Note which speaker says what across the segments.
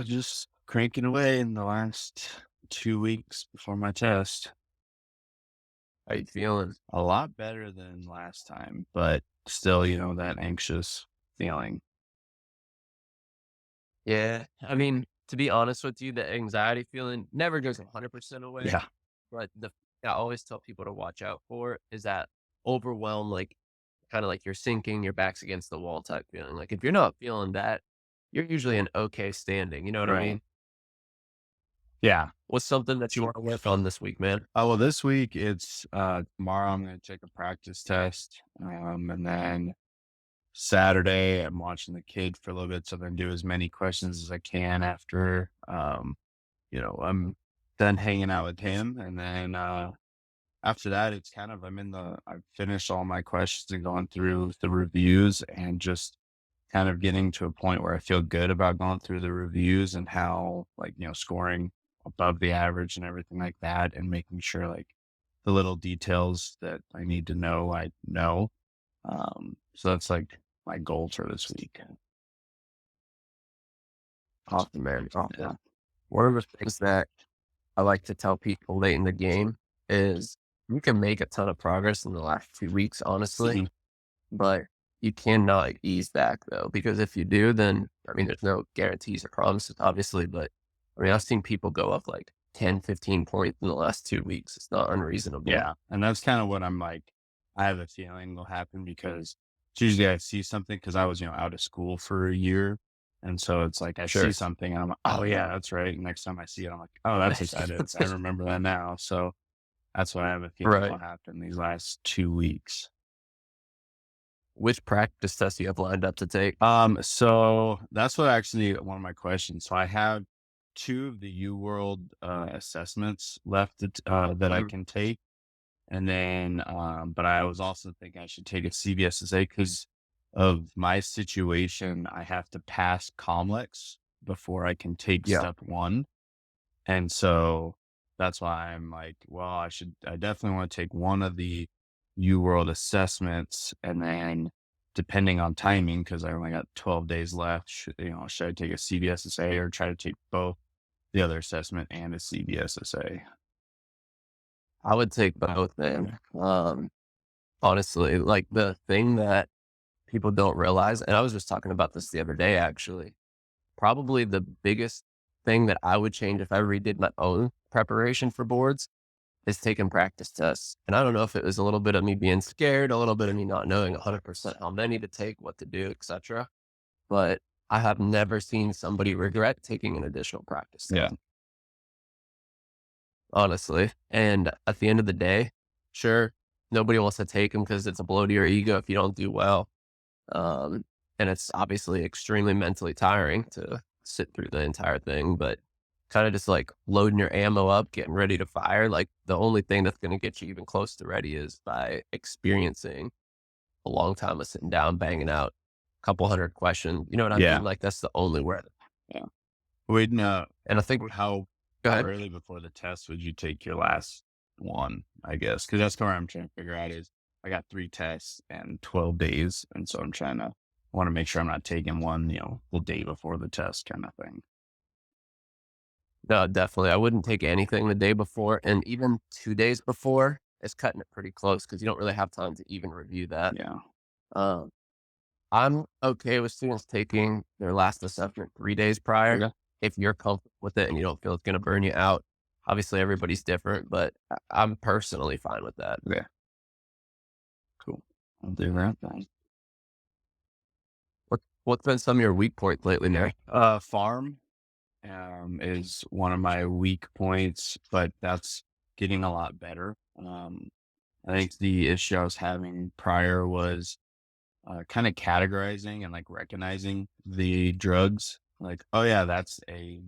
Speaker 1: Just cranking away in the last 2 weeks before my test.
Speaker 2: How you feeling?
Speaker 1: A lot better than last time, but still, that anxious feeling.
Speaker 2: Yeah. I mean, to be honest with you, the anxiety feeling never goes 100% away.
Speaker 1: Yeah.
Speaker 2: But I always tell people to watch out for is that overwhelm, like kind of like you're sinking, your back's against the wall type feeling. Like if you're not feeling that, you're usually in okay standing. You know what I
Speaker 1: Right.
Speaker 2: mean?
Speaker 1: Yeah.
Speaker 2: What's something that you want to work on this week, man?
Speaker 1: Oh, well, this week it's tomorrow I'm gonna take a practice test. And then Saturday I'm watching the kid for a little bit so I can do as many questions as I can after I'm done hanging out with him. And then after that, it's kind of I've finished all my questions and going through the reviews and just kind of getting to a point where I feel good about going through the reviews and how scoring above the average and everything like that and making sure like the little details that I need to know, I know. So that's like my goal for this week.
Speaker 2: Awesome, man.
Speaker 1: Yeah.
Speaker 2: Awesome. One of the things that I like to tell people late in the game is you can make a ton of progress in the last 2 weeks, honestly,
Speaker 1: Mhm.
Speaker 2: but you cannot ease back though, because if you do, then I mean, there's no guarantees or promises, obviously, but I mean, I've seen people go up like 10, 15 points in the last 2 weeks. It's not unreasonable.
Speaker 1: Yeah. And that's kind of what I'm like, I have a feeling will happen because it's usually I see something because I was, out of school for a year. And so it's like I see
Speaker 2: Sure.
Speaker 1: something and I'm like, oh yeah, that's right. And next time I see it, I'm like, oh, that's what that is. I remember that now. So that's what I have a feeling will
Speaker 2: Right.
Speaker 1: happen these last 2 weeks.
Speaker 2: Which practice tests do you have lined up to take?
Speaker 1: So that's what actually one of my questions. So I have two of the UWorld assessments left that I
Speaker 2: Mhm.
Speaker 1: can take. And then, but I was also thinking I should take a CBSSA because of my situation. I have to pass COMLEX before I can take
Speaker 2: Yeah.
Speaker 1: step one. And so that's why I'm like, well, I definitely want to take one of the UWorld assessments. And then depending on timing, because I only got 12 days left, should I take a CBSSA or try to take both the other assessment and a CBSSA?
Speaker 2: I would take both, man. Honestly, like the thing that people don't realize, and I was just talking about this the other day, actually. Probably the biggest thing that I would change if I redid my own preparation for boards is taking practice tests. And I don't know if it was a little bit of me being scared, a little bit of me not knowing 100% how many to take, what to do, etc. But I have never seen somebody regret taking an additional practice
Speaker 1: Yeah.
Speaker 2: test, honestly. And at the end of the day, sure, nobody wants to take them because it's a blow to your ego if you don't do well. Um, and it's obviously extremely mentally tiring to sit through the entire thing, but kind of just like loading your ammo up, getting ready to fire. Like the only thing that's going to get you even close to ready is by experiencing a long time of sitting down, banging out a couple hundred questions. You know what I
Speaker 1: Yeah.
Speaker 2: mean? Like that's the only way.
Speaker 1: Yeah. Wait, no.
Speaker 2: And I think,
Speaker 1: How
Speaker 2: go
Speaker 1: how
Speaker 2: ahead.
Speaker 1: early before the test would you take your last one, I guess? Because that's where I'm trying to figure out is I got 3 tests and 12 days, and so I'm trying to wanna make sure I'm not taking one, the day before the test kinda thing.
Speaker 2: No, definitely. I wouldn't take anything the day before. And even 2 days before is cutting it pretty close because you don't really have time to even review that.
Speaker 1: Yeah.
Speaker 2: Um, I'm okay with students taking their last assessment 3 days prior
Speaker 1: Okay.
Speaker 2: if you're comfortable with it and you don't feel it's gonna burn you out. Obviously, everybody's different, but I'm personally fine with that.
Speaker 1: Okay, cool. I'll do that then.
Speaker 2: What's been some of your weak points lately, Mary?
Speaker 1: Farm, is one of my weak points, but that's getting a lot better. I think the issue I was having prior was kind of categorizing and like recognizing the drugs. Like, oh yeah, that's a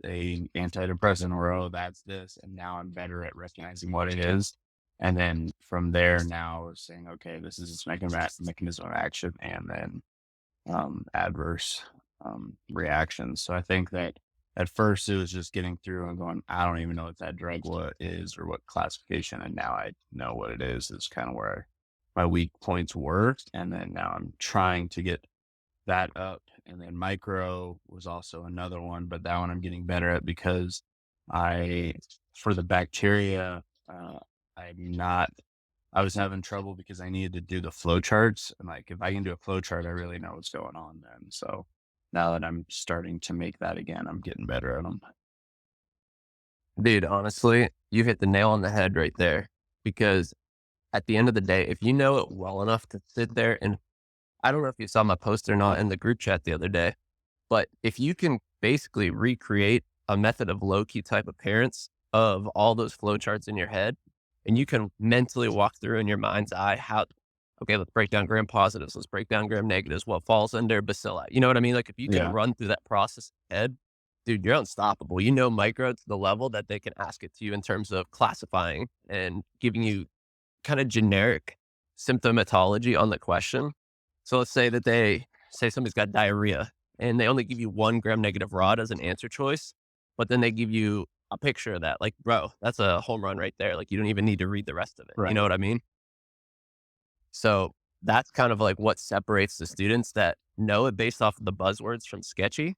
Speaker 1: antidepressant, or oh that's this, and now I'm better at recognizing what it is. And then from there, now saying, okay, this is its mechanism of action, and then adverse reactions. So I think that at first it was just getting through and going, I don't even know what that drug what is or what classification, and now I know what it is. Is kind of where my weak points were, and then now I'm trying to get that up and then micro was also another one, but that one I'm getting better at because I for the bacteria, I'm not I was having trouble because I needed to do the flow charts, and, like, if I can do a flow chart, I really know what's going on then, so now that I'm starting to make that again, I'm getting better at them.
Speaker 2: Dude, honestly, you hit the nail on the head right there. Because at the end of the day, if you know it well enough to sit there and I don't know if you saw my post or not in the group chat the other day, but if you can basically recreate a method of low key type appearance of all those flowcharts in your head, and you can mentally walk through in your mind's eye how, okay, let's break down gram positives, let's break down gram negatives, what falls under bacilli. You know what I mean? Like if you can
Speaker 1: Yeah,
Speaker 2: run through that process in your head, dude, you're unstoppable. You know micro to the level that they can ask it to you in terms of classifying and giving you kind of generic symptomatology on the question. So let's say that they say somebody's got diarrhea and they only give you 1 gram negative rod as an answer choice, but then they give you a picture of that. Like, bro, that's a home run right there. Like, you don't even need to read the rest of it. You know
Speaker 1: right.
Speaker 2: what I mean? So that's kind of like what separates the students that know it based off of the buzzwords from Sketchy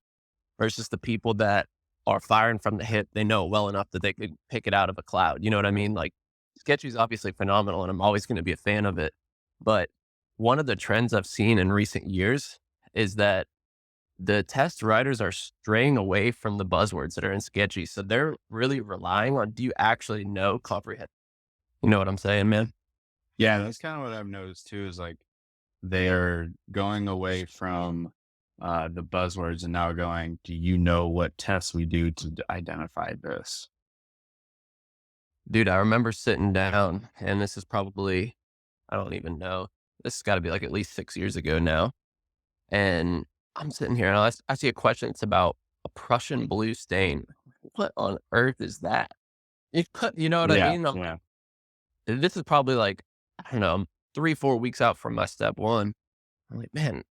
Speaker 2: versus the people that are firing from the hip. They know it well enough that they could pick it out of a cloud. You know what I mean? Like Sketchy is obviously phenomenal and I'm always going to be a fan of it. But one of the trends I've seen in recent years is that the test writers are straying away from the buzzwords that are in Sketchy. So they're really relying on, do you actually know comprehend? You know what I'm saying, man?
Speaker 1: Yeah, that's kinda what I've noticed too is, like, they're going away from, the buzzwords and now going, "Do you know what tests we do to identify this?"
Speaker 2: Dude, I remember sitting down and this is probably, I don't even know. This has got to be like at least 6 years ago now. And I'm sitting here and I see a question. It's about a Prussian blue stain. What on earth is that? You know what I
Speaker 1: Yeah,
Speaker 2: mean?
Speaker 1: yeah,
Speaker 2: This is probably like, I don't know, I'm 3, 4 weeks out from my step one. I'm like, man,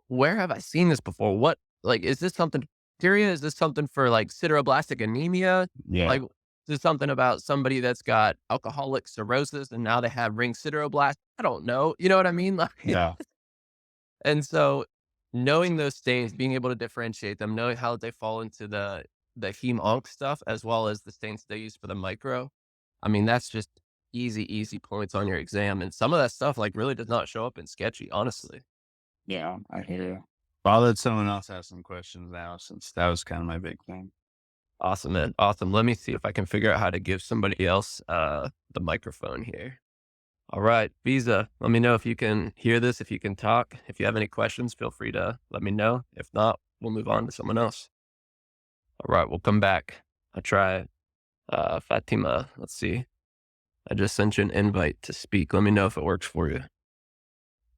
Speaker 2: where have I seen this before? What, like, is this something bacteria? Is this something for like sideroblastic anemia?
Speaker 1: yeah,
Speaker 2: Like, is this something about somebody that's got alcoholic cirrhosis and now they have ring sideroblast? I don't know. You know what I mean? Like,
Speaker 1: yeah,
Speaker 2: and so knowing those stains, being able to differentiate them, knowing how they fall into the heme onc stuff as well as the stains they use for the micro. I mean, that's just easy, easy points on your exam. And some of that stuff like really does not show up in Sketchy, honestly.
Speaker 1: yeah, I hear you. I'll let someone else ask some questions now since that was kinda my big thing.
Speaker 2: Awesome, man. Awesome. Let me see if I can figure out how to give somebody else the microphone here. All right, Visa, let me know if you can hear this, if you can talk. If you have any questions, feel free to let me know. If not, we'll move on to someone else. All right, we'll come back. I'll try Fatima. Let's see. I just sent you an invite to speak. Let me know if it works for you.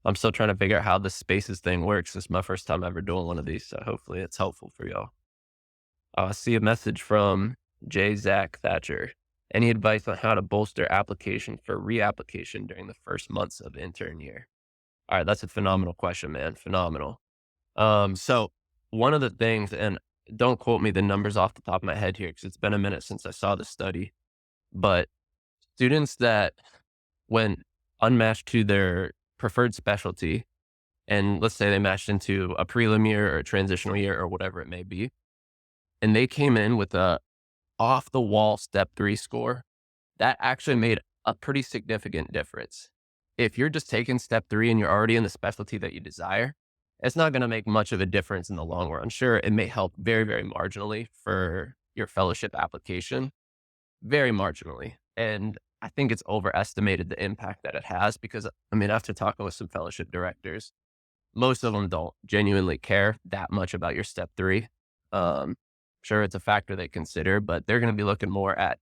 Speaker 2: I'm still trying to figure out how the spaces thing works. This is my first time ever doing one of these, so hopefully it's helpful for y'all. I see a message from J. Zach Thatcher. Any advice on how to bolster application for reapplication during the first months of intern year? All right, that's a phenomenal question, man. Phenomenal. So one of the things, and don't quote me the numbers off the top of my head here because it's been a minute since I saw the study, but students that went unmatched to their preferred specialty, and let's say they matched into a prelim year or a transitional year or whatever it may be, and they came in with a off the wall step 3 score, that actually made a pretty significant difference. If you're just taking step 3 and you're already in the specialty that you desire, it's not going to make much of a difference in the long run. Sure, it may help very, very marginally for your fellowship application, very marginally. And I think it's overestimated the impact that it has because, I mean, after talking with some fellowship directors, most of them don't genuinely care that much about your step 3. Um, sure, it's a factor they consider, but they're going to be looking more at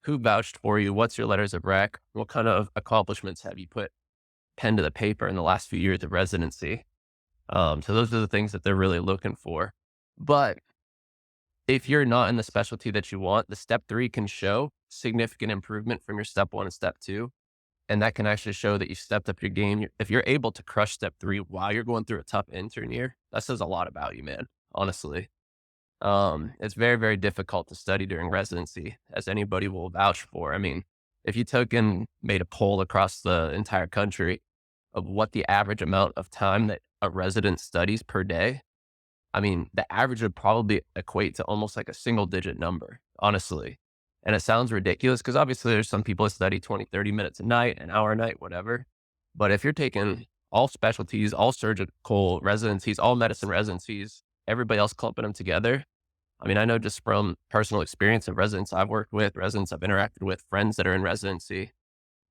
Speaker 2: who vouched for you, what's your letters of rec, what kind of accomplishments have you put pen to the paper in the last few years of residency. So those are the things that they're really looking for. But if you're not in the specialty that you want, the step 3 can show significant improvement from your step 1 and step 2. And that can actually show that you stepped up your game. If you're able to crush step 3 while you're going through a tough intern year, that says a lot about you, man, honestly. It's very, very difficult to study during residency, as anybody will vouch for. I mean, if you took and made a poll across the entire country of what the average amount of time that a resident studies per day, I mean, the average would probably equate to almost like a single digit number, honestly. And it sounds ridiculous because obviously there's some people that study 20, 30 minutes a night, an hour a night, whatever. But if you're taking all specialties, all surgical residencies, all medicine residencies, everybody else clumping them together, I mean, I know just from personal experience of residents I've worked with, residents I've interacted with, friends that are in residency,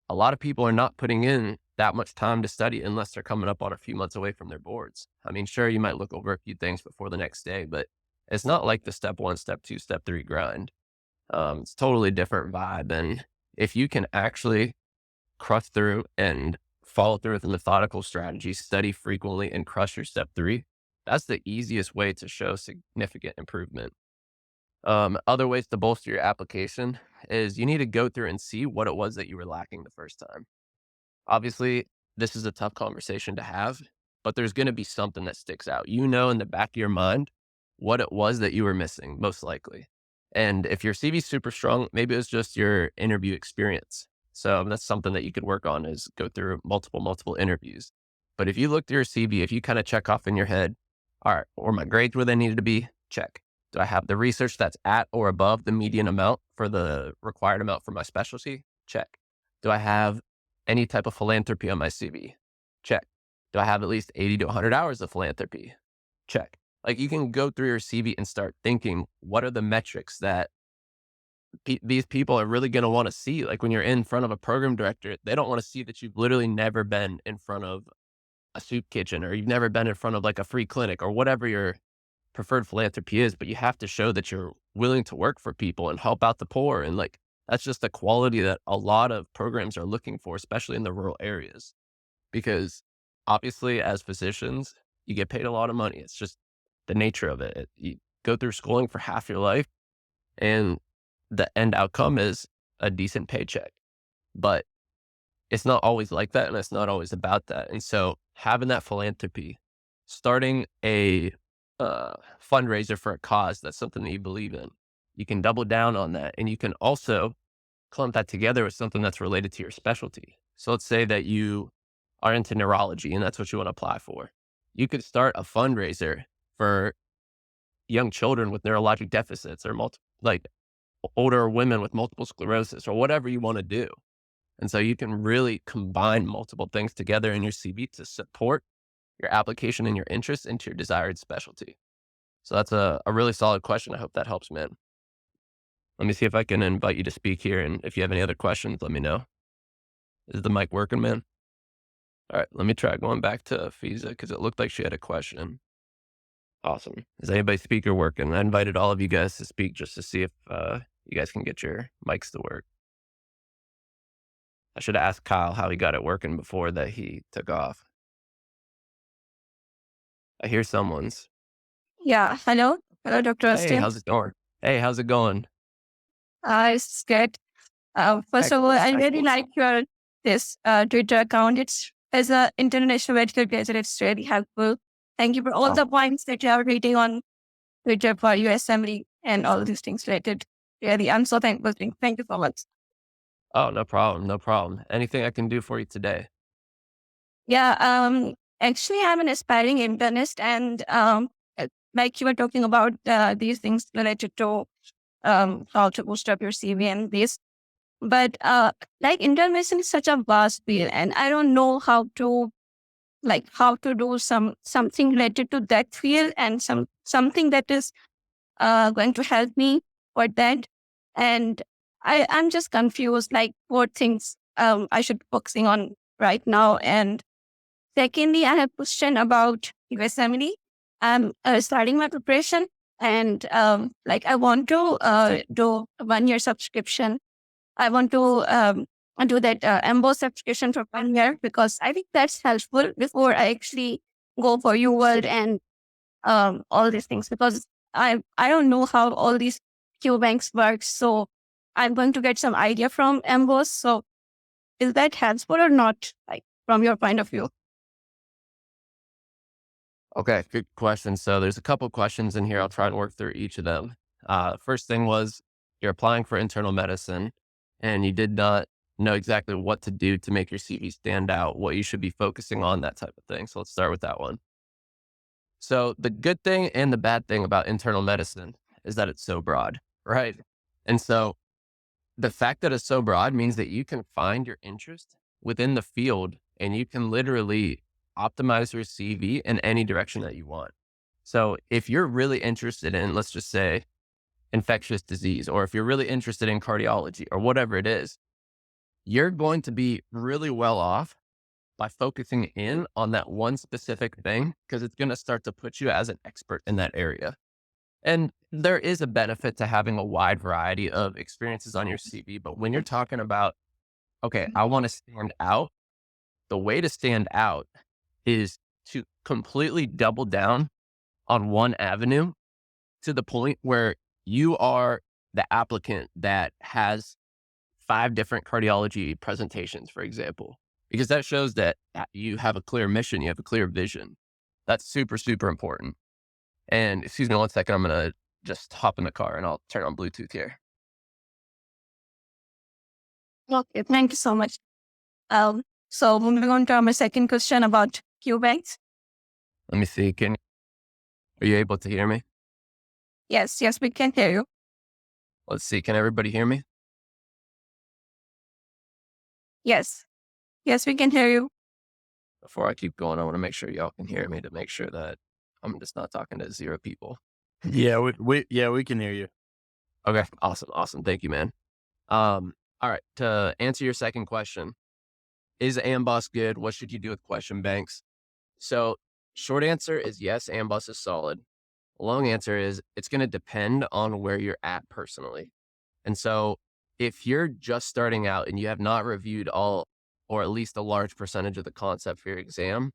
Speaker 2: a lot of people are not putting in that much time to study unless they're coming up on a few months away from their boards. I mean, sure, you might look over a few things before the next day, but it's not like the step one, step two, step three grind. It's totally different vibe. And if you can actually crush through and follow through with a methodical strategy, study frequently, and crush your step three, that's the easiest way to show significant improvement. Other ways to bolster your application is you need to go through and see what it was that you were lacking the first time. Obviously, this is a tough conversation to have, but there's going to be something that sticks out. You know, in the back of your mind, what it was that you were missing, most likely. And if your CV is super strong, maybe it was just your interview experience. So that's something that you could work on is go through multiple interviews. But if you look through your CV, if you kind of check off in your head, all right, or my grades where they needed to be, check. Do I have the research that's at or above the median amount for the required amount for my specialty? Check. Do I have any type of philanthropy on my CV? Check. Do I have at least 80 to 100 hours of philanthropy? Check. Like you can go through your CV and start thinking, what are the metrics that these people are really going to want to see? Like when you're in front of a program director, they don't want to see that you've literally never been in front of a soup kitchen or you've never been in front of like a free clinic or whatever your preferred philanthropy is, but you have to show that you're willing to work for people and help out the poor. And like, that's just a quality that a lot of programs are looking for, especially in the rural areas, because obviously as physicians, you get paid a lot of money. It's just the nature of it. You go through schooling for half your life and the end outcome is a decent paycheck, but it's not always like that. And it's not always about that. And so having that philanthropy, starting a fundraiser for a cause, that's something that you believe in. You can double down on that. And you can also clump that together with something that's related to your specialty. So let's say that you are into neurology and that's what you want to apply for. You could start a fundraiser for young children with neurologic deficits or like older women with multiple sclerosis or whatever you want to do. And so you can really combine multiple things together in your CV to support your application and your interest into your desired specialty. So that's a really solid question. I hope that helps, man. Let me see if I can invite you to speak here. And if you have any other questions, let me know. Is the mic working, man? All right, let me try going back to Fiza because it looked like she had a question. Awesome. Is anybody's speaker working? I invited all of you guys to speak just to see if you guys can get your mics to work. I should have asked Kyle how he got it working before that he took off. I hear someone's.
Speaker 3: Yeah. Hello. Hello, Dr.
Speaker 2: Hey,
Speaker 3: Austin.
Speaker 2: how's it going? Hey, how's it going?
Speaker 3: It's good. First of all,
Speaker 2: Excellent.
Speaker 3: I really
Speaker 2: Excellent.
Speaker 3: like your this Twitter account. It's as an international medical graduate, it's really helpful. Thank you for all
Speaker 2: Oh,
Speaker 3: the points that you are reading on Twitter for USMLE and all these things related. Really, I'm so thankful. Thank you so much.
Speaker 2: oh, no problem. No problem. Anything I can do for you today?
Speaker 3: Yeah. Actually, I'm an aspiring internist, and like you were talking about these things related to how to boost up your CV and this. But like intervention is such a vast field, and I don't know how to do something related to that field and something that is going to help me for that. And I'm just confused, like what things I should be focusing on right now. And secondly, I have a question about USMLE. I'm starting my preparation, and like I want to do a 1 year subscription. I want to do that AMBOSS subscription for 1 year because I think that's helpful before I actually go for UWorld and all these things, because I don't know how all these Q banks work. So I'm going to get some idea from AMBOSS. So is that helpful or not, like from your point of view?
Speaker 2: Okay, good question. So there's a couple questions in here. I'll try and work through each of them. First thing was you're applying for internal medicine and you did not know exactly what to do to make your CV stand out, what you should be focusing on, that type of thing. So let's start with that one. So the good thing and the bad thing about internal medicine is that it's so broad, right? And so the fact that it's so broad means that you can find your interest within the field and you can literally optimize your CV in any direction that you want. So if you're really interested in, let's just say, infectious disease, or if you're really interested in cardiology or whatever it is, you're going to be really well off by focusing in on that one specific thing because it's going to start to put you as an expert in that area. And there is a benefit to having a wide variety of experiences on your CV. But when you're talking about, okay, I want to stand out, the way to stand out is to completely double down on one avenue to the point where you are the applicant that has 5 different cardiology presentations, for example, because that shows that you have a clear mission, you have a clear vision. That's super, super important. And excuse me one second, I'm going to just hop in the car and I'll turn on Bluetooth here.
Speaker 3: Okay, thank you so much. So moving on to my second question about QBanks.
Speaker 2: Let me see. Are you able to hear me?
Speaker 3: Yes, we can hear you.
Speaker 2: Let's see. Can everybody hear me?
Speaker 3: Yes, we can hear you.
Speaker 2: Before I keep going, I want to make sure y'all can hear me to make sure that I'm just not talking to 0 people.
Speaker 1: Yeah, we can hear you.
Speaker 2: Okay. Awesome. Thank you, man. All right. To answer your second question, is AMBOSS good? What should you do with question banks? So short answer is yes, AMBOSS is solid. Long answer is it's going to depend on where you're at personally. And so if you're just starting out and you have not reviewed all, or at least a large percentage of the concept for your exam,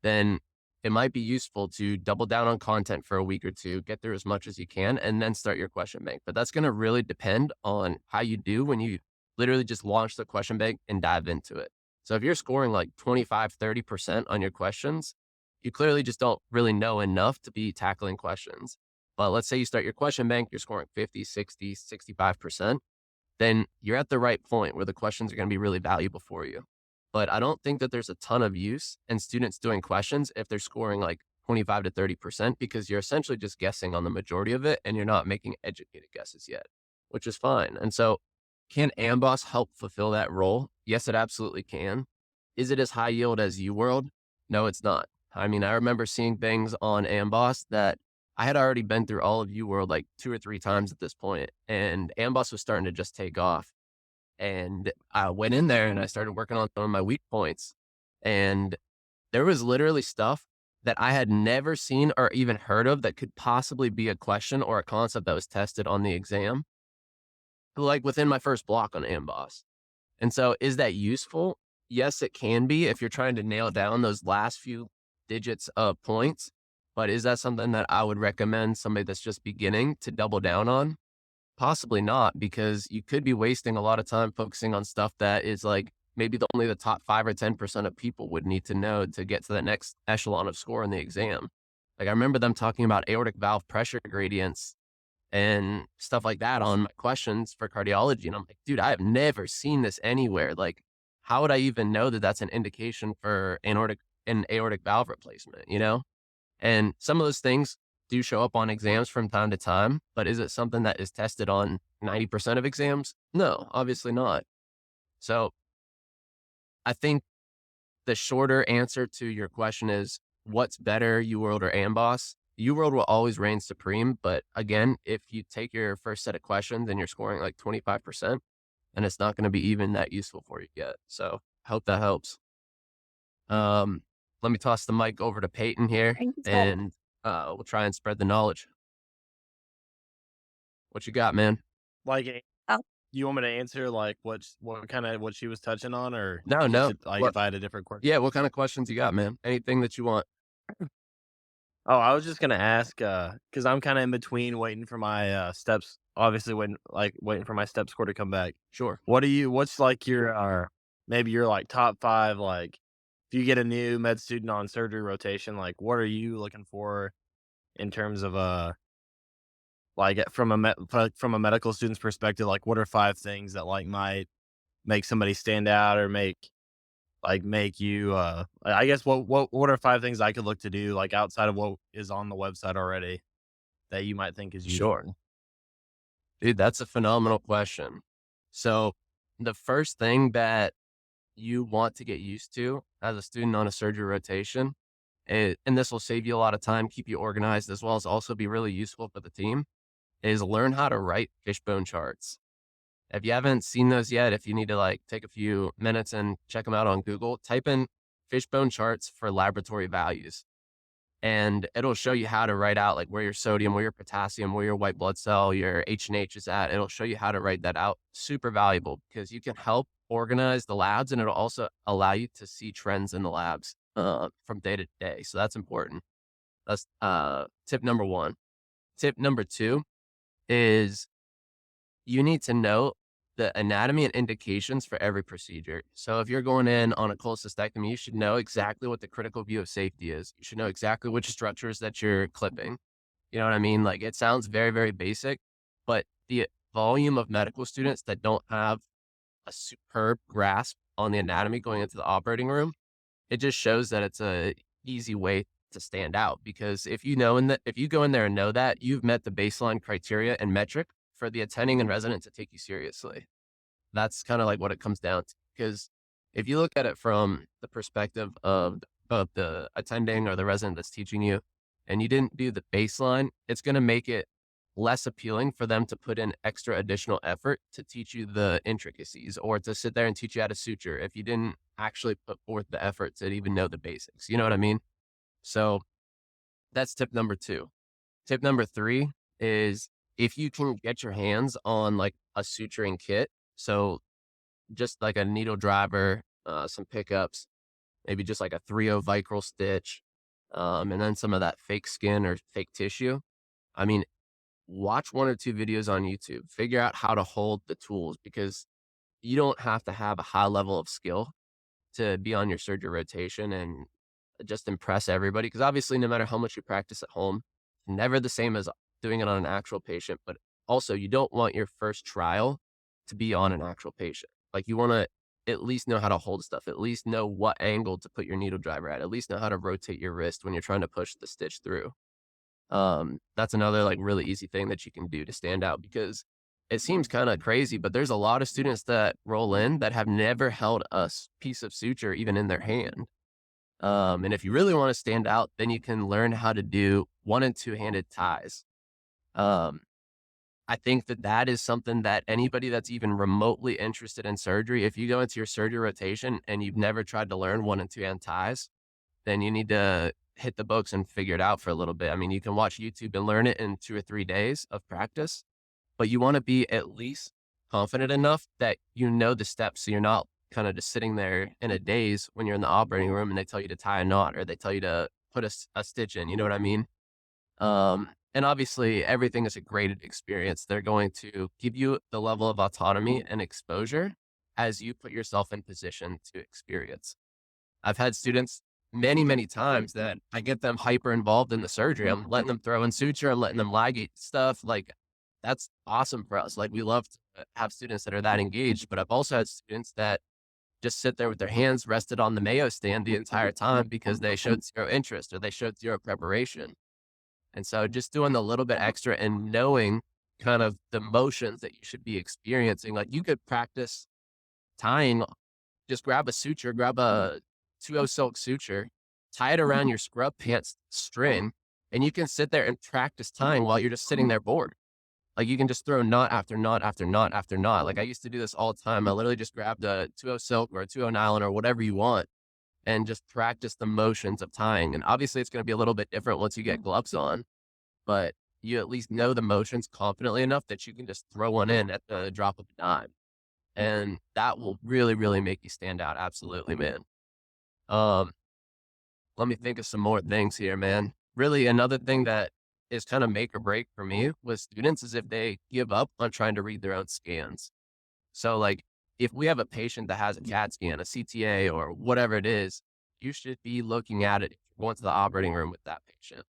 Speaker 2: then it might be useful to double down on content for a week or two, get through as much as you can, and then start your question bank. But that's going to really depend on how you do when you literally just launch the question bank and dive into it. So if you're scoring like 25, 30% on your questions, you clearly just don't really know enough to be tackling questions. But let's say you start your question bank, you're scoring 50, 60, 65%, then you're at the right point where the questions are going to be really valuable for you. But I don't think that there's a ton of use in students doing questions if they're scoring like 25 to 30%, because you're essentially just guessing on the majority of it and you're not making educated guesses yet, which is fine. And so can AMBOSS help fulfill that role? Yes, it absolutely can. Is it as high yield as UWorld? No, it's not. I mean, I remember seeing things on AMBOSS that I had already been through all of UWorld like 2 or 3 times at this point, and AMBOSS was starting to just take off. And I went in there and I started working on some of my weak points. And there was literally stuff that I had never seen or even heard of that could possibly be a question or a concept that was tested on the exam, like within my first block on AMBOSS. And so is that useful? Yes, it can be if you're trying to nail down those last few digits of points. But is that something that I would recommend somebody that's just beginning to double down on? Possibly not, because you could be wasting a lot of time focusing on stuff that is like maybe only the top 5 or 10% of people would need to know to get to the next echelon of score in the exam. Like I remember them talking about aortic valve pressure gradients and stuff like that on my questions for cardiology. And I'm like, dude, I have never seen this anywhere. Like, how would I even know that that's an indication for an aortic valve replacement, you know? And some of those things do show up on exams from time to time, but is it something that is tested on 90% of exams? No, obviously not. So I think the shorter answer to your question is what's better, UWorld or AMBOSS? UWorld will always reign supreme. But again, if you take your first set of questions and you're scoring like 25%, then it's not going to be even that useful for you yet. So I hope that helps. Let me toss the mic over to Peyton here
Speaker 3: Thank you so much.
Speaker 2: and we'll try and spread the knowledge. What you got, man?
Speaker 1: Like,
Speaker 3: Oh.
Speaker 1: you want me to answer like what she was touching on, or
Speaker 2: No.
Speaker 1: like
Speaker 2: What-
Speaker 1: if I had a different question?
Speaker 2: Yeah, what kind of questions you got, man? Anything that you want.
Speaker 1: Oh, I was just gonna ask, because I'm kind of in between waiting for my steps. Obviously, waiting for my step score to come back.
Speaker 2: Sure.
Speaker 1: What's like your maybe your like top 5, like if you get a new med student on surgery rotation, like what are you looking for in terms of like from a medical student's perspective, like what are 5 things that like might make somebody stand out or make
Speaker 4: like make you I guess what are 5 things I could look to do like outside of what is on the website already that you might think is
Speaker 2: Sure.
Speaker 4: useful?
Speaker 2: Dude, that's a phenomenal question. So the first thing that you want to get used to as a student on a surgery rotation, and this will save you a lot of time, keep you organized, as well as also be really useful for the team, is learn how to write fishbone charts. If you haven't seen those yet, if you need to like take a few minutes and check them out on Google, type in fishbone charts for laboratory values. And it'll show you how to write out like where your sodium, where your potassium, where your white blood cell, your H&H is at. It'll show you how to write that out. Super valuable because you can help organize the labs and it'll also allow you to see trends in the labs from day to day. So that's important. That's tip number one. Tip number two is you need to know the anatomy and indications for every procedure. So if you're going in on a cholecystectomy, you should know exactly what the critical view of safety is. You should know exactly which structures that you're clipping. You know what I mean? Like it sounds very, very basic, but the volume of medical students that don't have a superb grasp on the anatomy going into the operating room, it just shows that it's a easy way to stand out because if you know if you go in there and know that, you've met the baseline criteria and metric for the attending and resident to take you seriously. That's kind of like what it comes down to. Because if you look at it from the perspective of the attending or the resident that's teaching you, and you didn't do the baseline, it's going to make it less appealing for them to put in extra additional effort to teach you the intricacies or to sit there and teach you how to suture if you didn't actually put forth the effort to even know the basics. You know what I mean? So that's tip number two. Tip number three is if you can get your hands on like a suturing kit, so just like a needle driver, some pickups, maybe just like a 3/0 vicryl stitch, and then some of that fake skin or fake tissue. I mean, watch one or two videos on YouTube, figure out how to hold the tools because you don't have to have a high level of skill to be on your surgery rotation and just impress everybody. Because obviously, no matter how much you practice at home, never the same as doing it on an actual patient. But also, you don't want your first trial to be on an actual patient. Like you want to at least know how to hold stuff, at least know what angle to put your needle driver at least know how to rotate your wrist when you're trying to push the stitch through. That's another like really easy thing that you can do to stand out because it seems kind of crazy, but there's a lot of students that roll in that have never held a piece of suture even in their hand. And if you really want to stand out, then you can learn how to do 1 and 2-handed ties. Um, I think that that is something that anybody that's even remotely interested in surgery, if you go into your surgery rotation and you've never tried to learn 1 and 2-hand ties, then you need to hit the books and figure it out for a little bit. I mean, you can watch YouTube and learn it in 2 or 3 days of practice, but you want to be at least confident enough that you know the steps. So you're not kind of just sitting there in a daze when you're in the operating room and they tell you to tie a knot or they tell you to put a stitch in. You know what I mean? And obviously, everything is a graded experience. They're going to give you the level of autonomy and exposure as you put yourself in position to experience. I've had students many, many times that I get them hyper involved in the surgery. I'm letting them throw in suture. I'm letting them ligate stuff. Like that's awesome for us. Like we love to have students that are that engaged, but I've also had students that just sit there with their hands rested on the Mayo stand the entire time because they showed zero interest or they showed zero preparation. And so just doing a little bit extra and knowing kind of the motions that you should be experiencing, like you could practice tying, just grab a suture, grab a 2/0 silk suture, tie it around your scrub pants string, and you can sit there and practice tying while you're just sitting there bored. Like you can just throw knot after knot after knot after knot. Like I used to do this all the time. I literally just grabbed a 2/0 silk or a 2/0 nylon or whatever you want and just practice the motions of tying. And obviously it's going to be a little bit different once you get gloves on, but you at least know the motions confidently enough that you can just throw one in at the drop of a dime. And that will really, really make you stand out. Absolutely, man. Um, Let me think of some more things here, man. Really, another thing that is kind of make or break for me with students is if they give up on trying to read their own scans. So, like, if we have a patient that has a CAT scan, a CTA, or whatever it is, you should be looking at it if you're going to the operating room with that patient.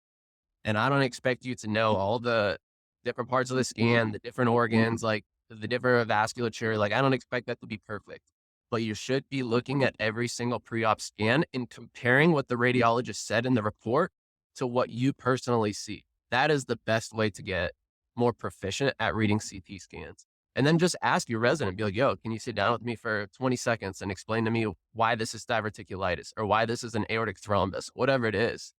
Speaker 2: And I don't expect you to know all the different parts of the scan, the different organs, like the different vasculature. Like, I don't expect that to be perfect. but you should be looking at every single pre-op scan and comparing what the radiologist said in the report to what you personally see. That is the best way to get more proficient at reading CT scans. And then just ask your resident, be like, yo, can you sit down with me for 20 seconds and explain to me why this is diverticulitis or why this is an aortic thrombus, whatever it is.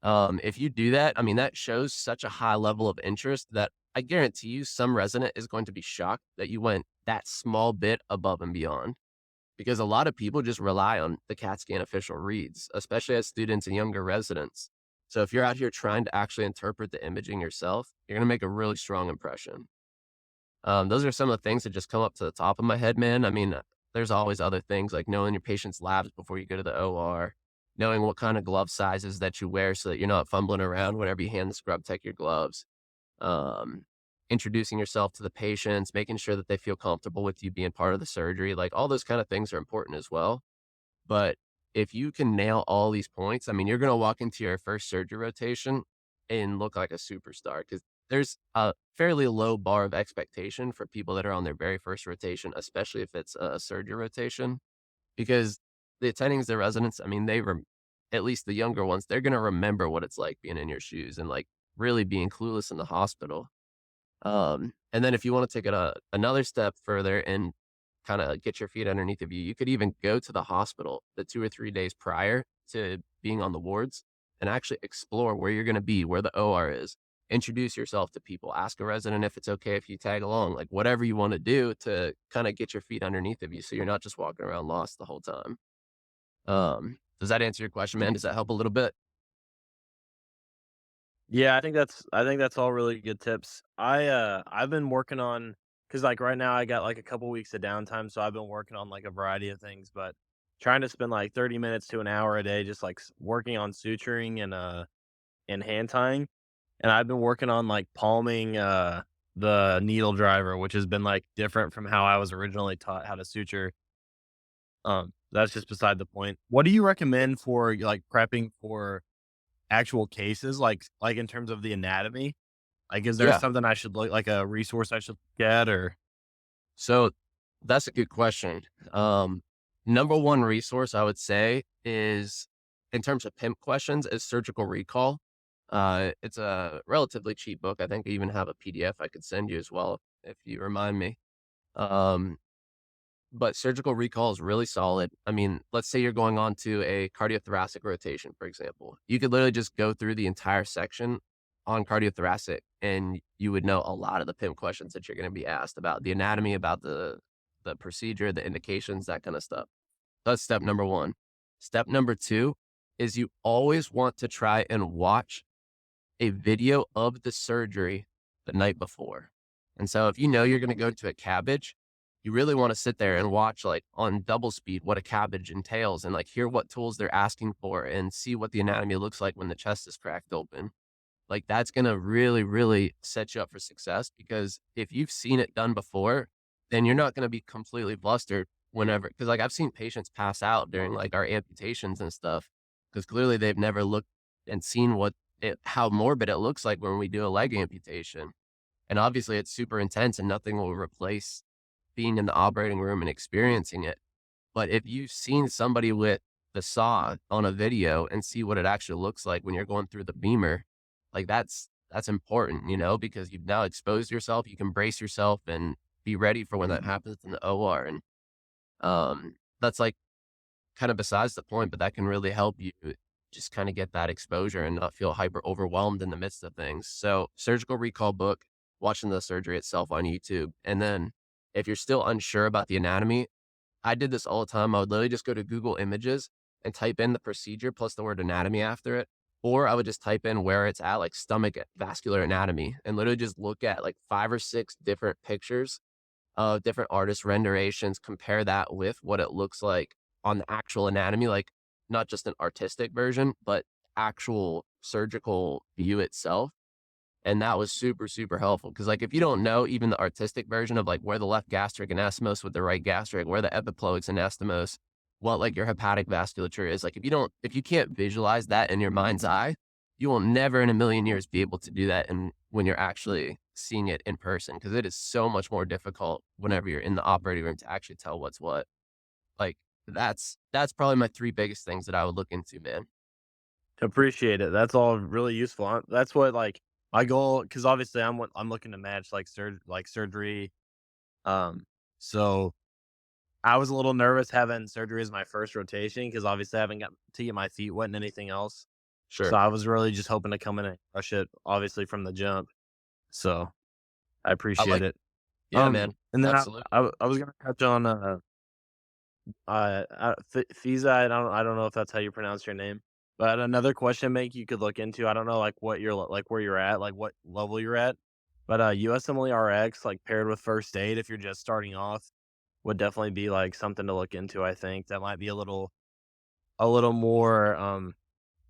Speaker 2: If you do that, I mean, that shows such a high level of interest that I guarantee you some resident is going to be shocked that you went that small bit above and beyond, because a lot of people just rely on the CAT scan official reads, especially as students and younger residents. So if you're out here trying to actually interpret the imaging yourself, you're going to make a really strong impression. Those are some of the things that just come up to the top of my head, man. I mean, there's always other things like knowing your patient's labs before you go to the OR, knowing what kind of glove sizes that you wear so that you're not fumbling around whenever you hand the scrub tech your gloves. Introducing yourself to the patients, making sure that they feel comfortable with you being part of the surgery. Like all those kind of things are important as well. But if you can nail all these points, I mean, you're going to walk into your first surgery rotation and look like a superstar, because there's a fairly low bar of expectation for people that are on their very first rotation, especially if it's a surgery rotation, because the attendings, the residents, I mean, at least the younger ones, they're going to remember what it's like being in your shoes and like really being clueless in the hospital. And then if you want to take it another step further and kind of get your feet underneath of you, you could even go to the hospital the 2 or 3 days prior to being on the wards and actually explore where you're going to be, where the OR is, introduce yourself to people, ask a resident if it's okay if you tag along, like whatever you want to do to kind of get your feet underneath of you so you're not just walking around lost the whole time. Does that answer your question, man? Does that help a little bit?
Speaker 4: Yeah, I think that's all really good tips. I've been working on, because like right now I got like a couple weeks of downtime, so I've been working on like a variety of things, but trying to spend like 30 minutes to an hour a day just like working on suturing and hand tying. And I've been working on like palming the needle driver, which has been like different from how I was originally taught how to suture. That's just beside the point. What do you recommend for like prepping for actual cases, like in terms of the anatomy? Like, is there
Speaker 2: Yeah.
Speaker 4: something I should look, like a resource I should get, or
Speaker 2: So that's a good question. Number one resource I would say is, in terms of PIMP questions, is Surgical Recall. It's a relatively cheap book. I think I even have a PDF I could send you as well if you remind me. Um, but Surgical Recall is really solid. I mean, let's say you're going on to a cardiothoracic rotation, for example. You could literally just go through the entire section on cardiothoracic and you would know a lot of the PIMP questions that you're going to be asked about the anatomy, about the procedure, the indications, that kind of stuff. That's step number one. Step number two is you always want to try and watch a video of the surgery the night before. And so if you know you're going to go to a cabbage, you really want to sit there and watch like on double speed what a cabbage entails and like hear what tools they're asking for and see what the anatomy looks like when the chest is cracked open. Like that's going to really, really set you up for success, because if you've seen it done before, then you're not going to be completely flustered whenever, because like I've seen patients pass out during like our amputations and stuff, because clearly they've never looked and seen how morbid it looks like when we do a leg amputation. And obviously it's super intense and nothing will replace being in the operating room and experiencing it. But if you've seen somebody with the saw on a video and see what it actually looks like when you're going through the beamer, like that's important, because you've now exposed yourself. You can brace yourself and be ready for when that happens in the OR. And that's like kind of besides the point, but that can really help you just kind of get that exposure and not feel hyper overwhelmed in the midst of things. So Surgical Recall book, watching the surgery itself on YouTube. And then if you're still unsure about the anatomy, I did this all the time. I would literally just go to Google Images and type in the procedure plus the word anatomy after it. Or I would just type in where it's at, like stomach vascular anatomy, and literally just look at like 5 or 6 different pictures of different artist renditions, compare that with what it looks like on the actual anatomy, like not just an artistic version, but actual surgical view itself. And that was super, super helpful. Cause like, if you don't know even the artistic version of like where the left gastric anastomose with the right gastric, where the epiploics anastomose, what like your hepatic vasculature is, like if you can't visualize that in your mind's eye, you will never in a million years be able to do that. And when you're actually seeing it in person, cause it is so much more difficult whenever you're in the operating room to actually tell what's what. Like that's probably my 3 biggest things that I would look into, man.
Speaker 4: Appreciate it. That's all really useful. That's what like my goal, because obviously I'm looking to match like surgery. Um, so I was a little nervous having surgery as my first rotation because obviously I haven't got to get my feet wet and anything else. So
Speaker 2: Sure.
Speaker 4: I was really just hoping to come in and crush it, obviously from the jump. So I
Speaker 2: I
Speaker 4: appreciate
Speaker 2: like
Speaker 4: it.
Speaker 2: Yeah, man.
Speaker 4: And then
Speaker 2: Absolutely.
Speaker 4: I was gonna touch on Fiza. I don't know if that's how you pronounce your name, but another question make you could look into. I don't know like what you're like where you're at, like what level you're at, but USMLE RX like paired with first aid if you're just starting off would definitely be like something to look into. I think that might be a little more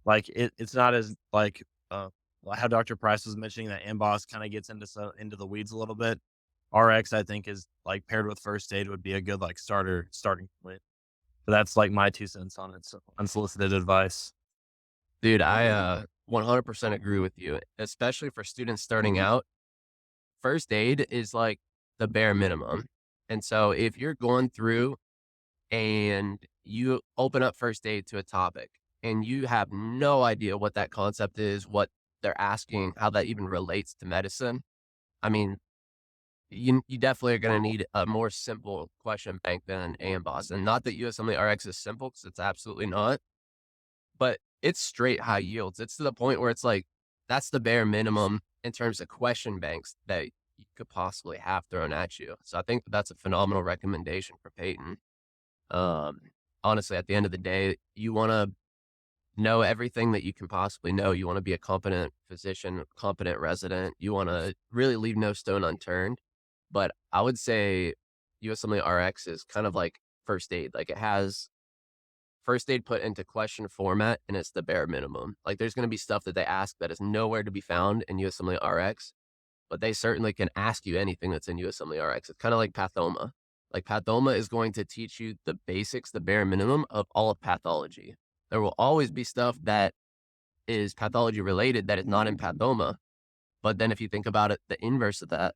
Speaker 4: like it's not as like how Dr. Price was mentioning that AMBOSS kind of gets into the weeds a little bit. RX I think is like paired with first aid would be a good like starting point. So that's like my 2 cents on it. So unsolicited advice.
Speaker 2: Dude, I 100% agree with you, especially for students starting out. First aid is like the bare minimum. And so if you're going through and you open up first aid to a topic and you have no idea what that concept is, what they're asking, how that even relates to medicine, I mean, you definitely are going to need a more simple question bank than AMBOSS. And not that USMLE RX is simple, because it's absolutely not, but it's straight high yields. It's to the point where it's like that's the bare minimum in terms of question banks that you could possibly have thrown at you. So I think that's a phenomenal recommendation for Peyton. Um, Honestly, at the end of the day, you want to know everything that you can possibly know. You want to be a competent physician, competent resident. You want to really leave no stone unturned. But I would say USMLE RX is kind of like first aid. Like it has first aid put into question format, and it's the bare minimum. Like there's going to be stuff that they ask that is nowhere to be found in USMLE RX, but they certainly can ask you anything that's in USMLE RX. It's kind of like pathoma. Like pathoma is going to teach you the basics, the bare minimum of all of pathology. There will always be stuff that is pathology related that is not in pathoma. But then if you think about it, the inverse of that,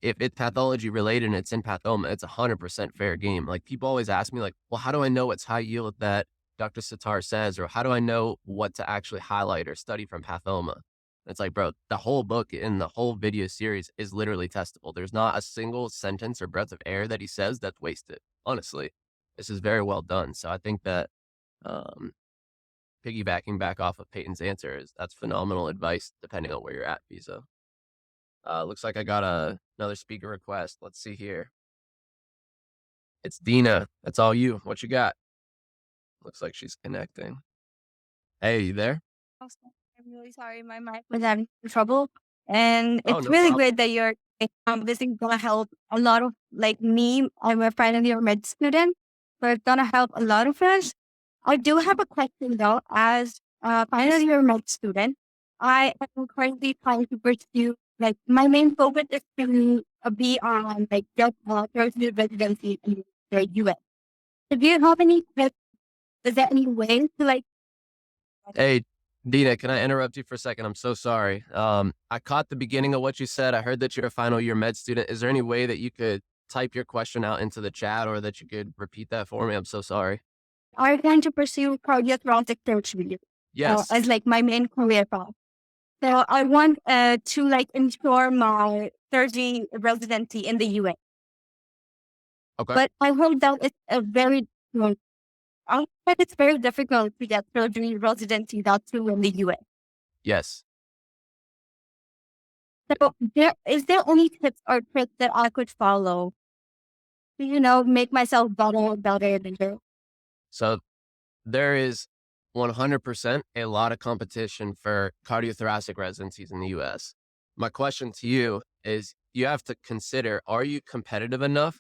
Speaker 2: if it's pathology related and it's in pathoma, it's 100% fair game. Like people always ask me like, well, how do I know it's high yield that Dr. Sitar says, or how do I know what to actually highlight or study from pathoma? It's like, bro, the whole book and the whole video series is literally testable. There's not a single sentence or breath of air that he says that's wasted. Honestly, this is very well done. So I think that um, piggybacking back off of Peyton's answer is that's phenomenal advice depending on where you're at, Visa. Looks like I got another speaker request. Let's see here. It's Dina. That's all you. What you got? Looks like she's connecting. Hey, you there?
Speaker 3: Also, I'm really sorry, my mic was having trouble. And
Speaker 2: Oh,
Speaker 3: it's
Speaker 2: no
Speaker 3: really
Speaker 2: problem.
Speaker 3: great that you're this is gonna help a lot of like me. I'm a final year med student, but it's gonna help a lot of us. I do have a question though, as a final year med student. I am currently trying to pursue like my main focus is to be on like just tertiary residency in the US. So do you have any tips? Is there any way to like
Speaker 2: Hey, Dina, can I interrupt you for a second? I'm so sorry. I caught the beginning of what you said. I heard that you're a final year med student. Is there any way that you could type your question out into the chat or that you could repeat that for me? I'm so sorry.
Speaker 3: are going to pursue cardiothoracic surgery
Speaker 2: Yes.
Speaker 3: as like my main career path? So I want to like ensure my surgery residency in the US.
Speaker 2: Okay.
Speaker 3: But I heard that it's a very I heard it's very difficult to get surgery residency that too in the US.
Speaker 2: Yes.
Speaker 3: So is there any tips or tricks that I could follow to, make myself better than her?
Speaker 2: So there is 100% a lot of competition for cardiothoracic residencies in the US. My question to you is you have to consider, are you competitive enough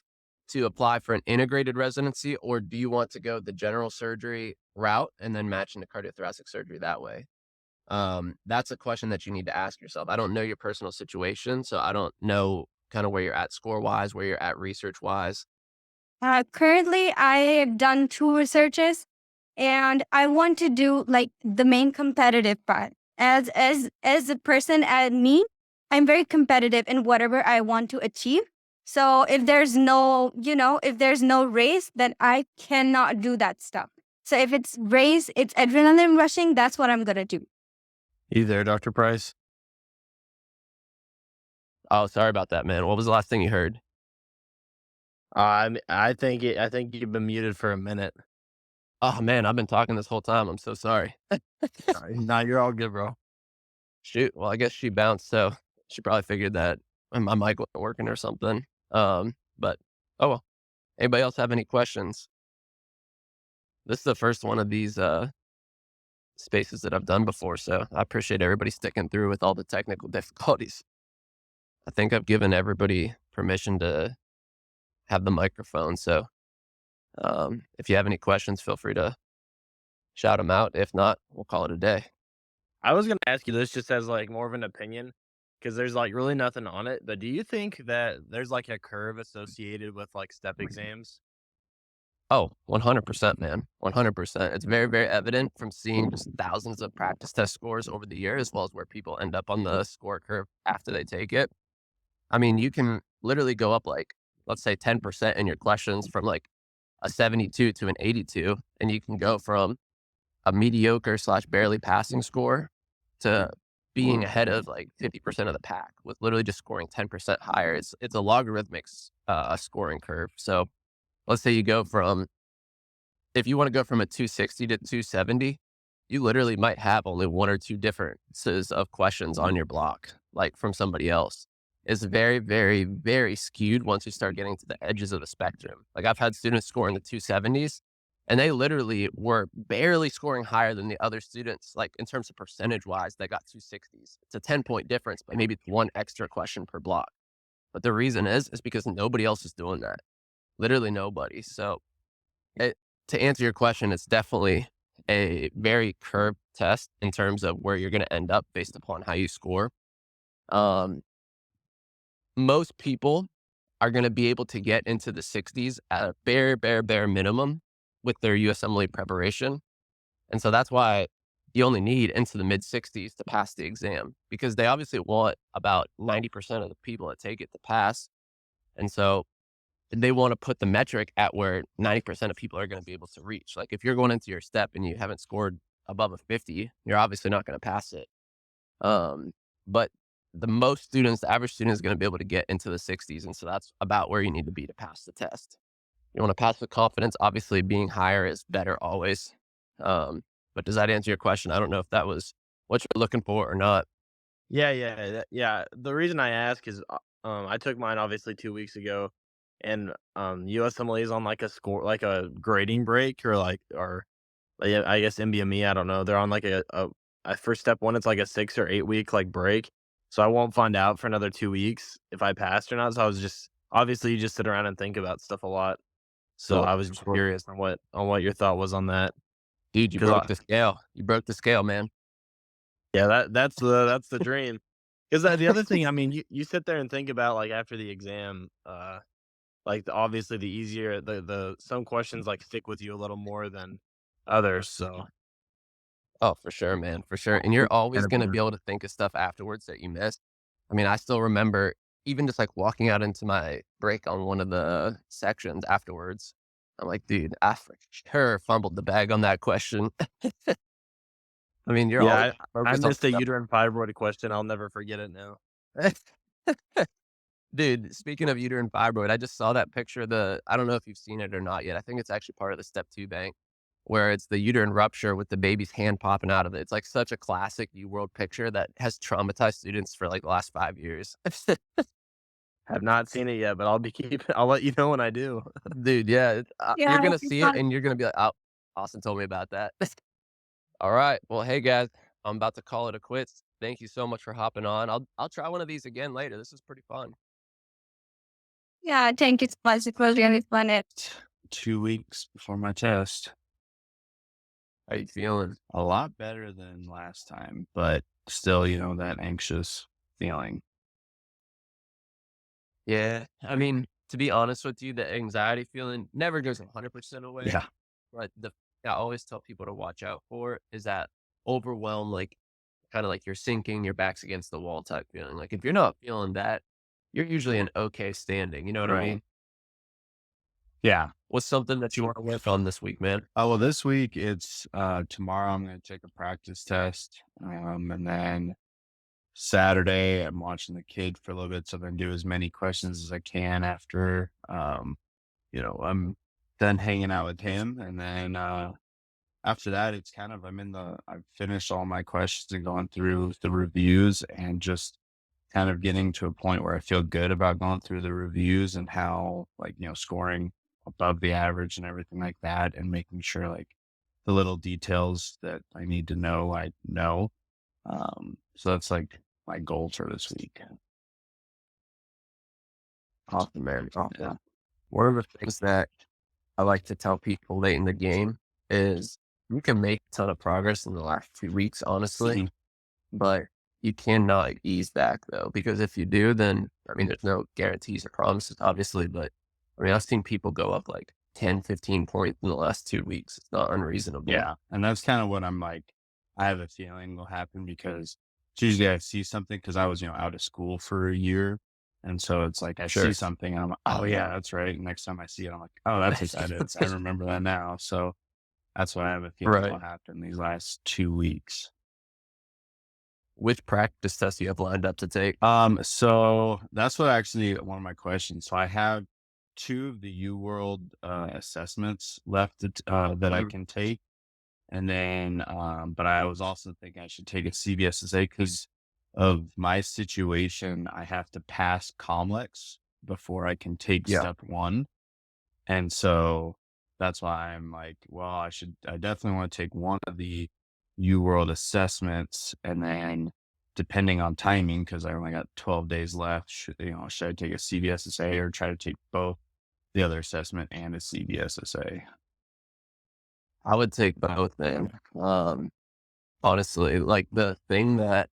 Speaker 2: to apply for an integrated residency, or do you want to go the general surgery route and then match into cardiothoracic surgery that way? That's a question that you need to ask yourself. I don't know your personal situation, so I don't know kind of where you're at score wise, where you're at research wise.
Speaker 3: Currently, I have done 2 researches, and I want to do like the main competitive part. As a person as me, I'm very competitive in whatever I want to achieve. So if there's no, if there's no race, then I cannot do that stuff. So if it's race, it's adrenaline rushing, that's what I'm going to do.
Speaker 4: You there, Dr. Price?
Speaker 2: Oh, sorry about that, man. What was the last thing you heard?
Speaker 4: I think you've been muted for a minute.
Speaker 2: Oh, man, I've been talking this whole time. I'm so sorry.
Speaker 4: Nah, you're all good, bro.
Speaker 2: Shoot. Well, I guess she bounced, so she probably figured that my mic wasn't working or something. But oh well. Anybody else have any questions? This is the first one of these spaces that I've done before, so I appreciate everybody sticking through with all the technical difficulties. I think I've given everybody permission to have the microphone, so if you have any questions, feel free to shout them out. If not, we'll call it a day.
Speaker 4: I was gonna ask you this just as like more of an opinion, because there's like really nothing on it. But do you think that there's like a curve associated with like step exams?
Speaker 2: Oh, 100%, man. 100%. It's very, very evident from seeing just thousands of practice test scores over the year, as well as where people end up on the score curve after they take it. I mean, you can literally go up like, let's say 10% in your questions from like a 72 to an 82, and you can go from a mediocre / barely passing score to being ahead of like 50% of the pack with literally just scoring 10% higher. It's a logarithmic scoring curve. So let's say you go from, if you want to go from a 260 to 270, you literally might have only one or two differences of questions on your block, like from somebody else. It's very, very, very skewed once you start getting to the edges of the spectrum. Like I've had students score in the 270s, and they literally were barely scoring higher than the other students, like in terms of percentage wise, they got 260s. It's a 10-point difference, but maybe it's one extra question per block. But the reason is because nobody else is doing that. Literally nobody. So to answer your question, it's definitely a very curved test in terms of where you're going to end up based upon how you score. Most people are going to be able to get into the 60s at a bare minimum with their USMLE preparation. And so that's why you only need into the mid 60s to pass the exam, because they obviously want about 90% of the people that take it to pass. And so they want to put the metric at where 90% of people are going to be able to reach. Like if you're going into your step and you haven't scored above a 50, you're obviously not going to pass it. But the average student is going to be able to get into the 60s. And so that's about where you need to be to pass the test. You want to pass with confidence. Obviously, being higher is better always. But does that answer your question? I don't know if that was what you're looking for or not.
Speaker 4: Yeah. The reason I ask is, I took mine obviously 2 weeks ago, and USMLE is on like a score, like a grading break, yeah, I guess MBME. I don't know. They're on like for step one, it's like a 6 or 8 week like break. So I won't find out for another 2 weeks if I passed or not. So I was just obviously you just sit around and think about stuff a lot. So I was just curious on what your thought was on that.
Speaker 2: Dude, you
Speaker 4: 'Cause
Speaker 2: broke the scale. You broke the scale, man.
Speaker 4: Yeah, that's the dream. Because the other thing, I mean, you sit there and think about like after the exam, like obviously the easier the some questions like stick with you a little more than others. So
Speaker 2: Oh, for sure, man, for sure. And you're always going to be able to think of stuff afterwards that you missed. I mean, I still remember even just like walking out into my break on one of the sections afterwards. I'm like, dude, I for sure fumbled the bag on that question. I mean, you're always
Speaker 4: yeah, I
Speaker 2: focused on
Speaker 4: missed a
Speaker 2: stuff.
Speaker 4: uterine fibroid question. I'll never forget it now.
Speaker 2: Dude, speaking of uterine fibroid, I just saw that picture of I don't know if you've seen it or not yet. I think it's actually part of the step 2 bank where it's the uterine rupture with the baby's hand popping out of it. It's like such a classic UWorld picture that has traumatized students for like the last 5 years.
Speaker 4: Have not seen it yet, but I'll be keeping. I'll let you know when I do.
Speaker 2: Dude, yeah,
Speaker 3: Yeah,
Speaker 2: you're gonna
Speaker 3: it's
Speaker 2: see it
Speaker 3: not-
Speaker 2: and you're gonna be like, "Oh, Austin told me about that." All right, well, hey guys, I'm about to call it a quits. Thank you so much for hopping on. I'll try one of these again later. This is pretty fun.
Speaker 3: yeah, thank you so much. It was really fun.
Speaker 1: 2 weeks before my test.
Speaker 2: How you feeling?
Speaker 1: A lot better than last time, but still, that anxious feeling.
Speaker 2: Yeah, I mean, to be honest with you, the anxiety feeling never goes 100% away.
Speaker 1: Yeah.
Speaker 2: But I always tell people to watch out for is that overwhelm, like kind of like you're sinking, your back's against the wall type feeling. Like if you're not feeling that, you're usually in okay standing. You know what I
Speaker 1: Right.
Speaker 2: mean?
Speaker 1: Yeah.
Speaker 2: What's something that you want to work on this week, man?
Speaker 1: Oh, well, this week it's tomorrow I'm gonna take a practice test. And then Saturday I'm watching the kid for a little bit so I can do as many questions as I can after I'm done hanging out with him. And then after that it's kind of I've finished all my questions and gone through the reviews and just kind of getting to a point where I feel good about going through the reviews and how scoring above the average and everything like that and making sure like the little details that I need to know, I know. So that's like my goal for this week.
Speaker 2: Awesome, man. Awesome.
Speaker 1: Yeah.
Speaker 2: One of the things that I like to tell people late in the game is you can make a ton of progress in the last 2 weeks, honestly,
Speaker 1: Mhm.
Speaker 2: but you cannot ease back though, because if you do, then I mean, there's no guarantees or promises, obviously, but I mean, I've seen people go up like 10, 15 points in the last 2 weeks. It's not unreasonable.
Speaker 1: Yeah. And that's kind of what I'm like, I have a feeling will happen because it's usually I see something because I was, out of school for a year. And so it's like I see
Speaker 2: Sure.
Speaker 1: something and I'm like, oh yeah, that's right. And next time I see it, I'm like, oh, that's what that is. I remember that now. So that's what I have a feeling
Speaker 2: Right.
Speaker 1: will happen these last 2 weeks.
Speaker 2: Which practice tests do you have lined up to take?
Speaker 1: So that's what actually one of my questions. So I have two of the UWorld assessments left that I
Speaker 2: Mhm.
Speaker 1: can take. And then, but I was also thinking I should take a CBSSA because of my situation. I have to pass COMLEX before I can take
Speaker 2: Yeah.
Speaker 1: step one. And so that's why I'm like, well, I definitely want to take one of the UWorld assessments. And then depending on timing, because I only got 12 days left, should I take a CBSSA or try to take both the other assessment and a CBSSA?
Speaker 2: I would take both, man. Honestly, like the thing that